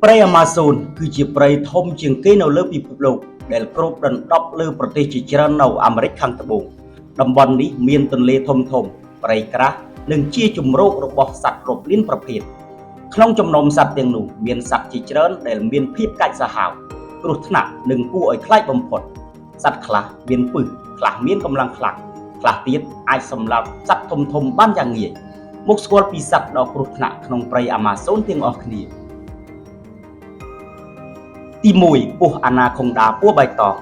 ព្រៃអាម៉ាស៊ូនគឺជាព្រៃធំជាងគេនៅលើពិភពលោកដែលគ្របដណ្ដប់លើប្រទេសជាច្រើននៅអាមេរិកខាងត្បូងតំបន់នេះមានទន្លេធំៗព្រៃក្រាស់និងជាជម្រករបស់សត្វរាប់លានប្រភេទក្នុងចំណោមសត្វទាំងនោះមានសត្វជាច្រើនដែលមានភាពកាចសាហាវគ្រោះថ្នាក់និងគួរឲ្យខ្លាចបំផុតសត្វខ្លះមានពឹសខ្លះមានកម្លាំងខ្លាំងខ្លះទៀតអាចសម្លាប់សត្វធំៗបានយ៉ាងងាយមកស្គាល់ពីសត្វដ៏គ្រោះថ្នាក់ក្នុងព្រៃអាម៉ាស៊ូនទាំងអស់គ្នាទី1ពស់អាណាខុងដាពណ៌បៃតង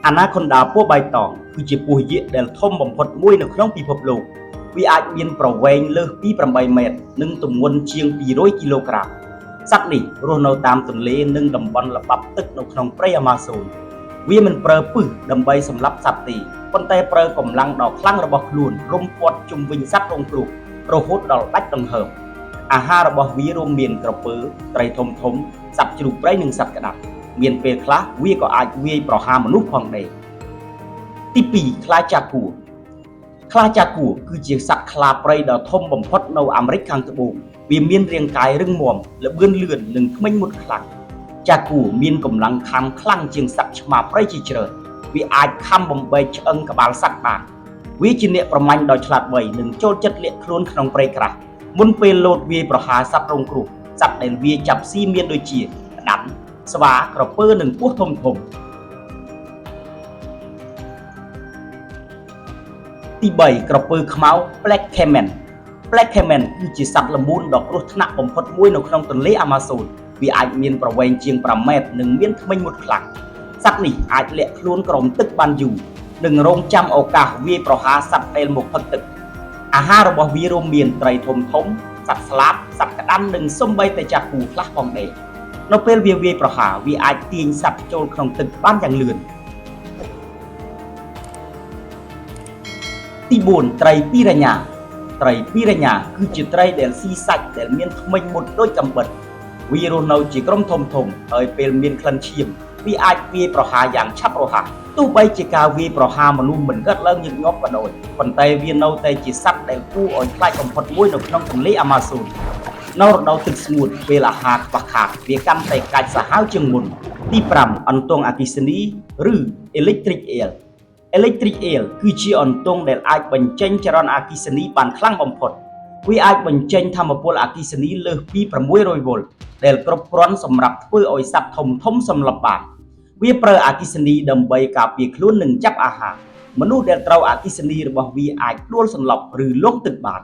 អាណាខុនដាពណ៌បៃតងគឺជាពស់យក្សដែលធំបំផុតមួយនៅក្នុងពិភពលោកវាអាចមានប្រវែងលើសពី8ម៉ែត្រនិងទម្ងន់ជាង200គីឡូក្រាមសត្វនេះរស់នៅតាមទន្លេនិងតំបន់ល្បាប់ទឹកនៅក្នុងព្រៃអាម៉ាស៊ូនវាមិនប្រើពឹសដើម្បីសម្លាប់សត្វទេប៉ុន្តែប្រើកម្លាំងដ៏ខ្លាំងរបស់ខ្លួនរុំព័ទ្ធជុំវិញសត្វរងគ្រោះរហូតដល់ដាច់ដង្ហើមអាហាររបស់វារួមមានក្រពើត្រីធំៗសត្វជ្រូកព្រៃនិងសត្វក្តាប់មានពេលខ្លះវាក៏អាចវាយប្រហារមនុស្សផងដែរទី2ខ្លាចាគួរខ្លាចាគួរគឺជាសត្វខ្លាព្រៃដ៏ធំបំផុតនៅអាមេរិកខាងត្បូងវាមានរាងកាយរឹងមាំល្បឿនលឿននិងធ្មេញមុតខ្លាំងចាគួរមានកម្លាំងខាំខ្លាំងជាងសត្វឆ្មាព្រៃជាច្រើនវាអាចខំបំបែកឆ្អឹងក្បាលសត្វបានវាជាអ្នកប្រមាញ់ដ៏ឆ្លាតវៃនិងចូលចិត្តលាក់ខ្លួនក្នុងព្រៃក្រាស់មុនពេលលោតវាយប្រហារសត្វរងគ្រោះសត្វដែលវាចាប់ស៊ីមានដូចជាក្តាន់ស្វាក្រពើនិងពស់ធំៗទី3ក្រពើខ្មៅ Black Caiman Black Caiman គឺជាសត្វល្មូនដ៏គ្រោះថ្នាក់បំផុតមួយនៅក្នុងទន្លេអាម៉ាស៊ូនវាអាចមានប្រវែងជាង5ម៉ែត្រនិងមានធ្មេញមុតខ្លាំងសត្វនេះអាចលាក់ខ្លួនក្រោមទឹកបានយូរនិងរងចាំឱកាសវាយប្រហារសត្វដែលមកផឹកទឹកអាហាររបស់វារួមមានត្រីធំៗសត្វស្លាបសត្វក្តាន់និងសូម្បីតែចាគូខ្លះផងដែរនៅពេលវាវាយប្រហារវាអាចទាញសត្វចូលក្នុងទឹកបានយ៉ាងលឿនទី4ត្រីពីរ៉ាញ៉ាត្រីពីរ៉ាញ៉ាគឺជាត្រីដែលស៊ីសាច់ដែលមានធ្មេញមុតដូចកាំបិតវារស់នៅជាក្រុមធំហើយពេលមានក្លិនឈាមវាអាចវាយប្រហារយ៉ាងឆាប់រហ័សទោះបីជាការវាយប្រហារមនុស្សមិនកើតឡើងញឹកញាប់ក៏ដោយប៉ុន្តែវានៅតែជាសត្វដែលគួរឲ្យខ្លាចបំផុតមួយនៅក្នុងទន្លេអាម៉ាស៊ូននៅរដូវទឹកស្ងួតពេលអាហារខ្វះខាតវាកាន់តែកាចសាហាវជាងមុនទី5អន្ទង់អគ្គិសនីឬ Electric Eel Electric Eel គឺជាអន្ទង់ដែលអាចបញ្ចេញចរន្តអគ្គិសនីបានខ្លាំងបំផុតវាអាចបញ្ចេញថាមពលអគ្គិសនីលើសពី600វ៉ុលដែលគ្រប់គ្រាន់សម្រាប់ធ្វើឲ្យសត្វធំសម្លាប់បានវាប្រើអគ្គិសនីដើម្បីការពារខ្លួននិងចាប់អាហារមនុស្សដែលត្រូវអគ្គិសនីរបស់វាអាចដួលសន្លប់ឬលង់ទឹកបាន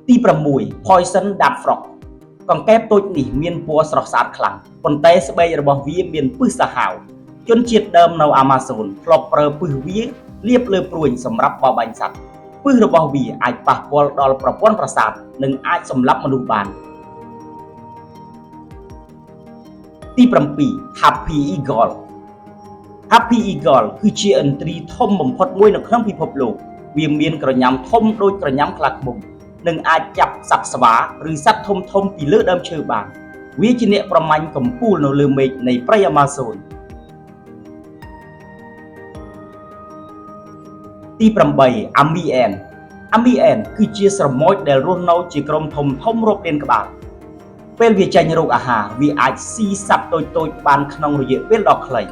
ទី6 Poison Dart Frog កង្កែបតូចនេះមានពណ៌ស្រស់ស្អាតខ្លាំងប៉ុន្តែស្បែករបស់វាមានពឹសសាហាវជនជាតិដើមនៅអាម៉ាស៊ូនធ្លាប់ប្រើពឹសវាលាបលើព្រួញសម្រាប់បរបាញ់សត្វពឹសរបស់វាអាចប៉ះពាល់ដល់ប្រព័ន្ធប្រសាទនិងអាចសម្លាប់មនុស្សបានទី7 Happy Eagle Happy Eagle គឺជាឥន្ទ្រីធំបំផុតមួយនៅក្នុងពិភពលោកវាមានក្រញាំធំដូចក្រញាំខ្លាឃ្មុំនិងអាចចាប់សត្វស្វាឬសត្វធំពីលើដើមឈើបានវាជាអ្នកប្រមាញ់កំពូលនៅលើមេឃនៃព្រៃអាម៉ាស៊ូនទី8 Army Ant Army Ant គឺជាស្រមោចដែលរស់នៅជាក្រុមធំរាប់លានក្បាលពេលវាចាញ់រកអាហារវាអាចស៊ីសត្វតូចបានក្នុងរយៈពេលដ៏ខ្លី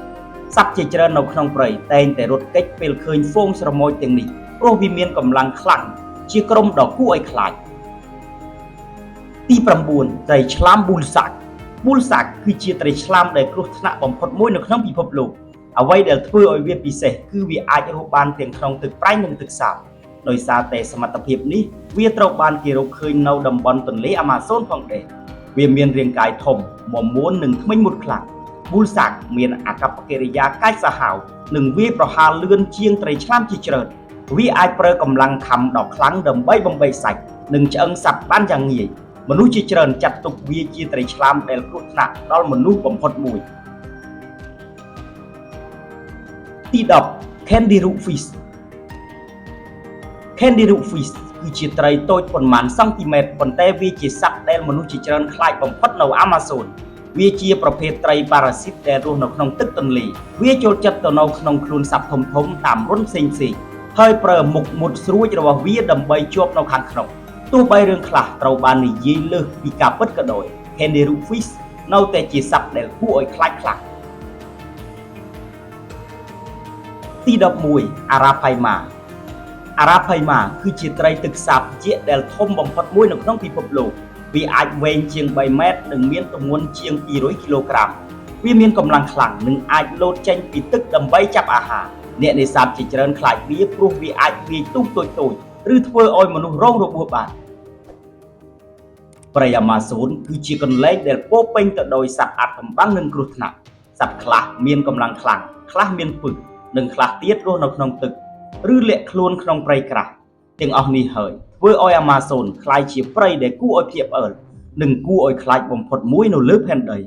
សត្វជាច្រើននៅក្នុងព្រៃតែងតែរត់គេចពេលឃើញហ្វូងស្រមោចទាំងនេះព្រោះវាមានកម្លាំងខ្លាំងជាក្រុមដ៏គួរឲ្យខ្លាចទី9ត្រីឆ្លាម Bullshark គឺជាត្រីឆ្លាមដែលគ្រោះថ្នាក់បំផុតមួយនៅក្នុងពិភពលោកអ្វីដែលធ្វើឲ្យវាពិសេសគឺវាអាចរស់បានទាំងក្នុងទឹកប្រៃនិងទឹកសាបដោយសារតែសមត្ថភាពនេះវាត្រូវបានគេរកឃើញនៅតំបន់ទន្លេអាម៉ាស៊ូនផងដែរវាមានរាងកាយធំមាំមួននិងធ្មេញមុតខ្លាំង Bullshark មានអាកប្បកិរិយាកាចសាហាវនិងវាយប្រហារលឿនជាងត្រីឆ្លាមជាច្រើនវាអាចប្រើកម្លាំងខំដ៏ខ្លាំងដើម្បីបំបែកសាច់និងឆ្អឹងសត្វបានយ៉ាងងាយមនុស្សជាច្រើនចាត់ទុកវាជាត្រីឆ្លាមដែលគ្រោះថ្នាក់ដល់មនុស្សបំផុតមួយទី10 Kangaroo Fish Kangaroo Fish គឺជាត្រីតូចប៉ុន្មានសង់ទីម៉ែត្រប៉ុន្តែវាជាសត្វដែលមនុស្សជាច្រើនខ្លាចបំផុតនៅអាម៉ាស៊ូនវាជាប្រភេទត្រីប៉ារ៉ាស៊ីតដែលរស់នៅក្នុងទឹកទន្លេវាចូលចិត្តទៅនៅក្នុងខ្លួនសត្វធំតាមរន្ធផ្សេងហើយប្រើមុខមុតស្រួចរបស់វាដើម្បីជាប់នៅខាងក្នុង ទោះបីរឿងខ្លះត្រូវបាននិយាយលើសពីការពិតក៏ដោយ Kangaroo Fish នៅតែជាសត្វដែលគួរឲ្យខ្លាចខ្លាំងទី11 Arapaima Arapaima គឺជាត្រីទឹកសាបជាដែលធំបំផុតមួយនៅក្នុងពិភពលោកវាអាចវែងជាង3ម៉ែត្រនិងមានទម្ងន់ជាង200គីឡូក្រាមវាមានកម្លាំងខ្លាំងនិងអាចលោតចេញពីទឹកដើម្បីចាប់អាហារអ្នកនេសាទជាច្រើនខ្លាចវាព្រោះវាអាចវាយទូកតូចៗឬធ្វើឲ្យមនុស្សរងរបួសបានព្រៃអាម៉ាហ្សូនគឺជាកន្លែងដែលពោរពេញទៅដោយសត្វអាថ៌កំបាំងនិងគ្រោះថ្នាក់សត្វខ្លះមានកម្លាំងខ្លាំងខ្លះមានពឹសនិងខ្លះទៀតរស់នៅក្នុងទឹកឬលាក់ខ្លួនក្នុងព្រៃក្រាស់ទាំងអស់នេះហើយធ្វើឲ្យអាម៉ាហ្សូនក្លាយជាព្រៃដែលគួរឲ្យភ្ញាក់ផ្អើលនិងគួរឲ្យខ្លាចបំផុតមួយនៅលើផែនដី